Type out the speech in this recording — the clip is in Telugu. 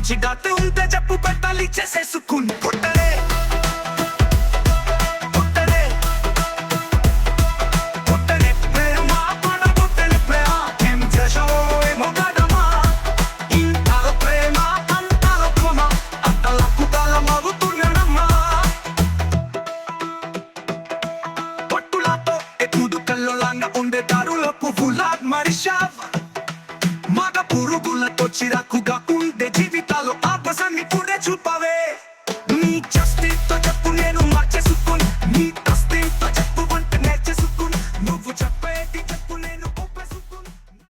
మంచి గాతే ఉంటే చెప్పు పెట్టాలి చేసేసుకుని పుట్టరే పుట్టరే పుట్టరే ప్రేమ పడ పుట్టరే ప్రేమ ఏం చేసావో ఏమో కదమ్మా ఇంతలో ప్రేమ అంతలో ప్రేమ అంతలా కుతల మగుతున్నాడమ్మా పట్టులతో ఎప్పుడు కల్లోలంగా ఉండే దారుల పువ్వులా మరిషావా మగ పురుగులతో చిరాకు